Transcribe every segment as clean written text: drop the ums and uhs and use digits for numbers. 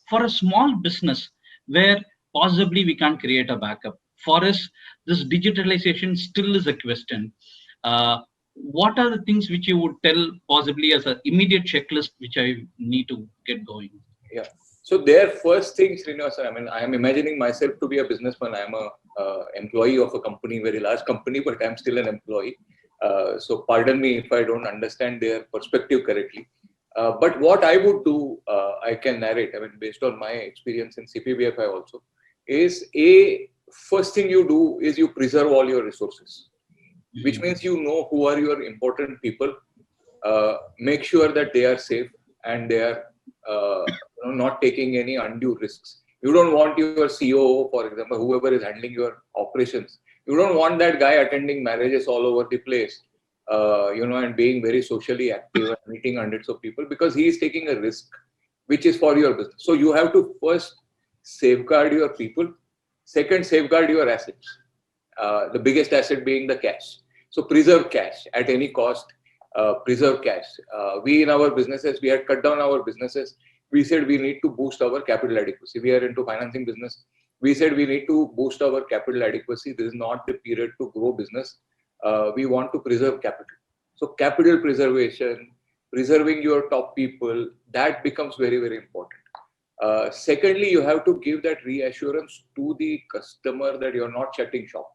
for a small business where possibly we can't create a backup, for us, this digitalization still is a question. What are the things which you would tell possibly as an immediate checklist which I need to get going? Yeah. So their first thing, Srinivasan, I mean, I am imagining myself to be a businessman. I am a employee of a company, very large company, but I'm still an employee. So pardon me if I don't understand their perspective correctly. But what I would do, I can narrate, I mean, based on my experience in CPBFI also, is first thing you do is you preserve all your resources, which means you know who are your important people, make sure that they are safe and they are not taking any undue risks. You don't want your COO, for example, whoever is handling your operations, you don't want that guy attending marriages all over the place, and being very socially active and meeting hundreds of people, because he is taking a risk which is for your business. So you have to first safeguard your people, second safeguard your assets, the biggest asset being the cash. So preserve cash at any cost. Preserve cash. We in our businesses, we had cut down our businesses. We said we need to boost our capital adequacy. We are into financing business. We said we need to boost our capital adequacy. This is not the period to grow business. We want to preserve capital. So capital preservation, preserving your top people, that becomes very, very important. Secondly, you have to give that reassurance to the customer that you're not shutting shop.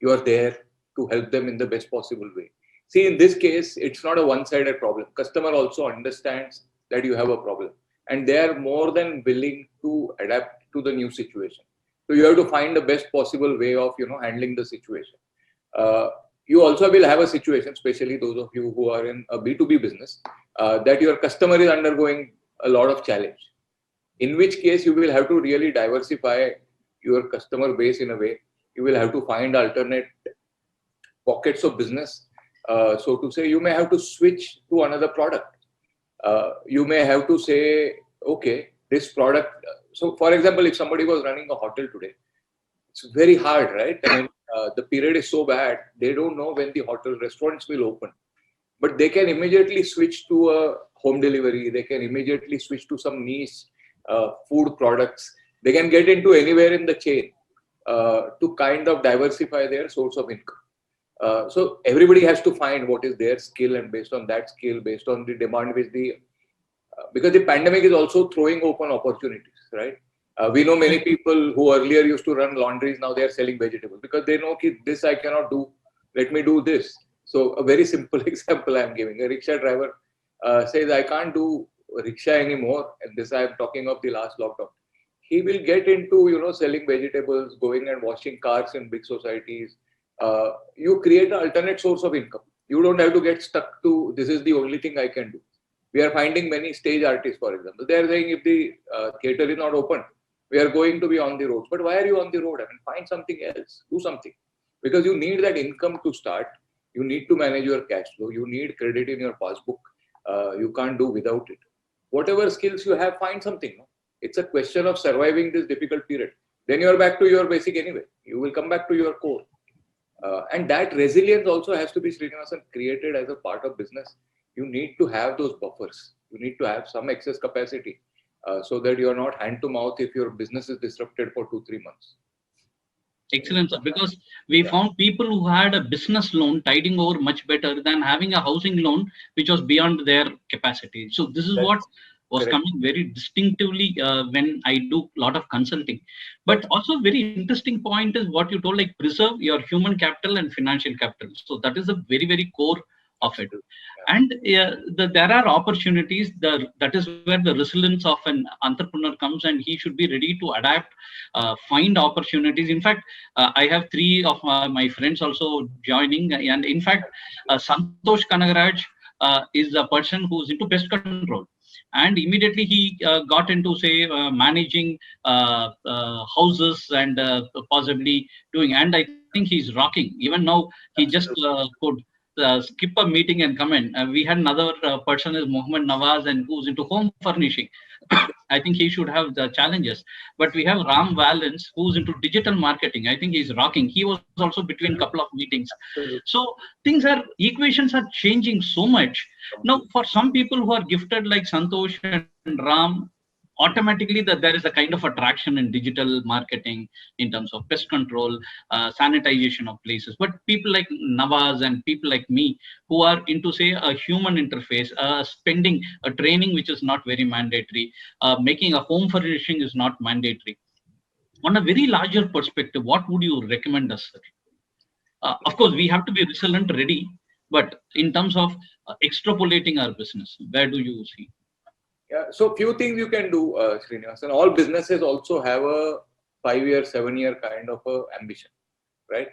You are there to help them in the best possible way. See, in this case, it's not a one-sided problem. Customer also understands that you have a problem, and they are more than willing to adapt to the new situation. So you have to find the best possible way of handling the situation. You also will have a situation, especially those of you who are in a B2B business, that your customer is undergoing a lot of challenge. In which case, you will have to really diversify your customer base in a way. You will have to find alternate pockets of business. So to say, you may have to switch to another product. You may have to say, okay, this product. So for example, if somebody was running a hotel today, it's very hard, right? I mean, the period is so bad, they don't know when the hotel restaurants will open. But they can immediately switch to a home delivery. They can immediately switch to some niche food products. They can get into anywhere in the chain to kind of diversify their source of income. So everybody has to find what is their skill, and based on that skill, based on the demand, because the pandemic is also throwing open opportunities, right? We know many people who earlier used to run laundries, now they are selling vegetables because they know that this I cannot do, let me do this. So a very simple example I am giving. A rickshaw driver says, I can't do rickshaw anymore, and this I am talking of the last lockdown. He will get into selling vegetables, going and washing cars in big societies. You create an alternate source of income. You don't have to get stuck to this is the only thing I can do. We are finding many stage artists, for example. They are saying if the theater is not open, we are going to be on the road. But why are you on the road? I mean, find something else. Do something. Because you need that income to start. You need to manage your cash flow. You need credit in your passbook. You can't do without it. Whatever skills you have, find something. No? It's a question of surviving this difficult period. Then you are back to your basic anyway. You will come back to your core. And that resilience also has to be, Srinivasan, created as a part of business. You need to have those buffers. You need to have some excess capacity so that you are not hand to mouth if your business is disrupted for 2-3 months. Excellent, sir. Because we found people who had a business loan tiding over much better than having a housing loan which was beyond their capacity. So this is what was coming very distinctively when I do a lot of consulting. But also very interesting point is what you told, like preserve your human capital and financial capital. So that is a very, very core of it. And there are opportunities. That is where the resilience of an entrepreneur comes, and he should be ready to adapt, find opportunities. In fact, I have 3 of my friends also joining, and in fact, Santosh Kanagaraj is a person who's into pest control. And immediately he got into, say, managing houses and possibly doing. And I think he's rocking. Even now, he just could skip a meeting and come in. We had another person is Mohammed Nawaz, and who's into home furnishing. I think he should have the challenges. But we have Ram Valens, who's into digital marketing. I think he's rocking. He was also between a couple of meetings. So equations are changing so much. Now, for some people who are gifted like Santosh and Ram, automatically that there is a kind of attraction in digital marketing in terms of pest control, sanitization of places. But people like Nawaz and people like me who are into, say, a human interface, spending a training which is not very mandatory, making a home furnishing is not mandatory. On a very larger perspective, what would you recommend us, sir? Of course, we have to be resilient, ready, but in terms of extrapolating our business, where do you see? Yeah, so few things you can do, Srinivasan. All businesses also have a 5-year, 7-year kind of a ambition, right?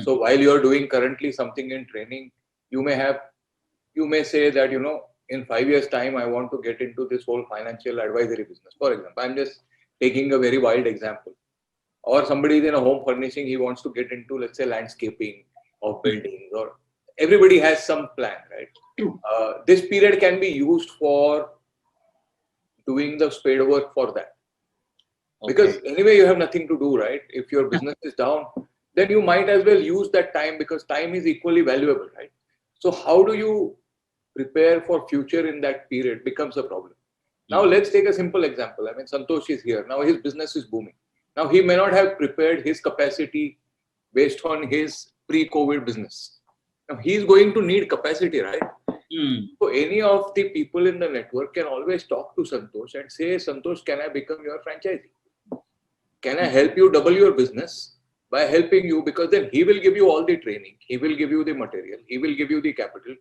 So while you are doing currently something in training, you may say that, in 5 years' time, I want to get into this whole financial advisory business. For example, I'm just taking a very wild example. Or somebody is in a home furnishing, he wants to get into, let's say, landscaping of buildings, or everybody has some plan, right? This period can be used for doing the spade work for that. Because anyway, you have nothing to do, right? If your business is down, then you might as well use that time, because time is equally valuable, right? So how do you prepare for future in that period becomes a problem. Now let's take a simple example. I mean, Santosh is here. Now his business is booming. Now he may not have prepared his capacity based on his pre-COVID business. Now he's going to need capacity, right? So any of the people in the network can always talk to Santosh and say, Santosh, can I become your franchisee? Can I help you double your business by helping you? Because then he will give you all the training, he will give you the material, he will give you the capital,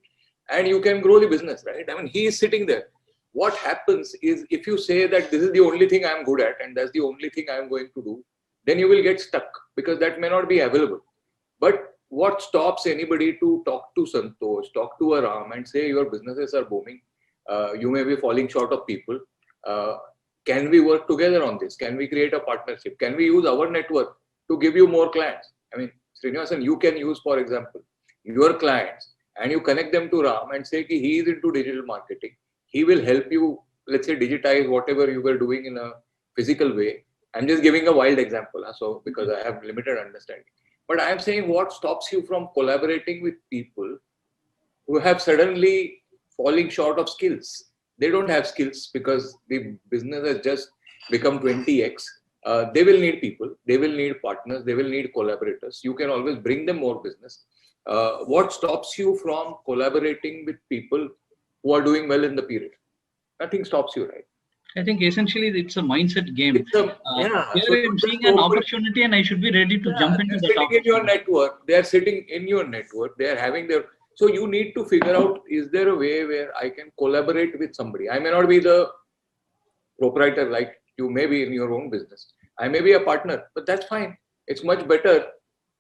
and you can grow the business, right? I mean, he is sitting there. What happens is, if you say that this is the only thing I'm good at and that's the only thing I'm going to do, then you will get stuck, because that may not be available. But what stops anybody to talk to Santosh, talk to Aram and say, your businesses are booming, you may be falling short of people, can we work together on this? Can we create a partnership? Can we use our network to give you more clients? I mean, Srinivasan, you can use, for example, your clients and you connect them to Ram and say he is into digital marketing. He will help you, let's say, digitize whatever you were doing in a physical way. I'm just giving a wild example, so because I have limited understanding. But I'm saying, what stops you from collaborating with people who have suddenly falling short of skills? They don't have skills because the business has just become 20x. They will need people, they will need partners, they will need collaborators. You can always bring them more business. What stops you from collaborating with people who are doing well in the period? Nothing stops you, right? I think essentially it's a mindset game. So I'm seeing an opportunity and I should be ready to jump into that opportunity. In your network, they are sitting in your network, they are having their... So you need to figure out, is there a way where I can collaborate with somebody? I may not be the proprietor like you may be in your own business. I may be a partner, but that's fine. It's much better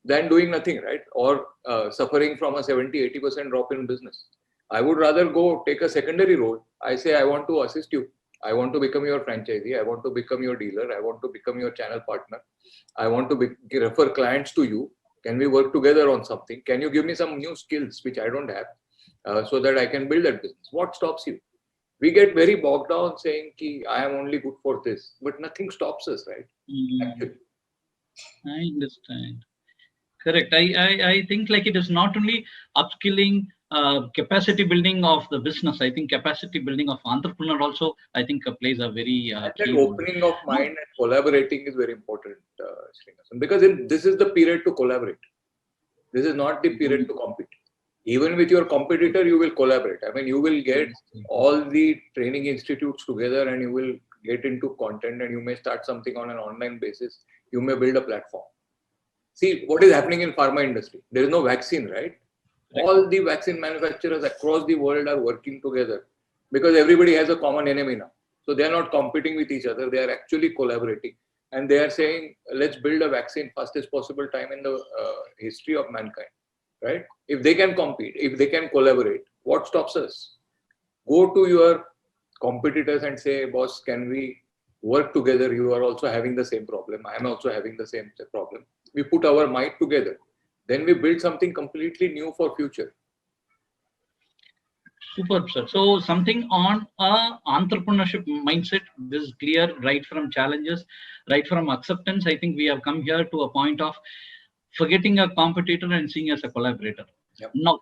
than doing nothing, right? Or suffering from a 70-80% drop in business. I would rather go take a secondary role. I say, I want to assist you. I want to become your franchisee. I want to become your dealer. I want to become your channel partner. I want to refer clients to you. Can we work together on something? Can you give me some new skills which I don't have, so that I can build that business? What stops you? We get very bogged down saying, ki, I am only good for this, but nothing stops us, right? Actually. I understand. Correct. I think like it is not only upskilling, capacity building of the business. I think capacity building of entrepreneur also, I think plays a very key role. Opening of mind and collaborating is very important, Srinivasan, because this is the period to collaborate. This is not the period to compete. Even with your competitor, you will collaborate. I mean, you will get all the training institutes together and you will get into content, and you may start something on an online basis. You may build a platform. See, what is happening in pharma industry? There is no vaccine, right? All the vaccine manufacturers across the world are working together because everybody has a common enemy now. So they are not competing with each other. They are actually collaborating. And they are saying, let's build a vaccine fastest possible time in the history of mankind, right? If they can compete, if they can collaborate, what stops us? Go to your competitors and say, boss, can we work together? You are also having the same problem. I am also having the same problem. We put our might together. Then we build something completely new for future. Superb, sir. So something on entrepreneurship mindset. This is clear, right from challenges, right from acceptance. I think we have come here to a point of forgetting a competitor and seeing as a collaborator. Yep. Now,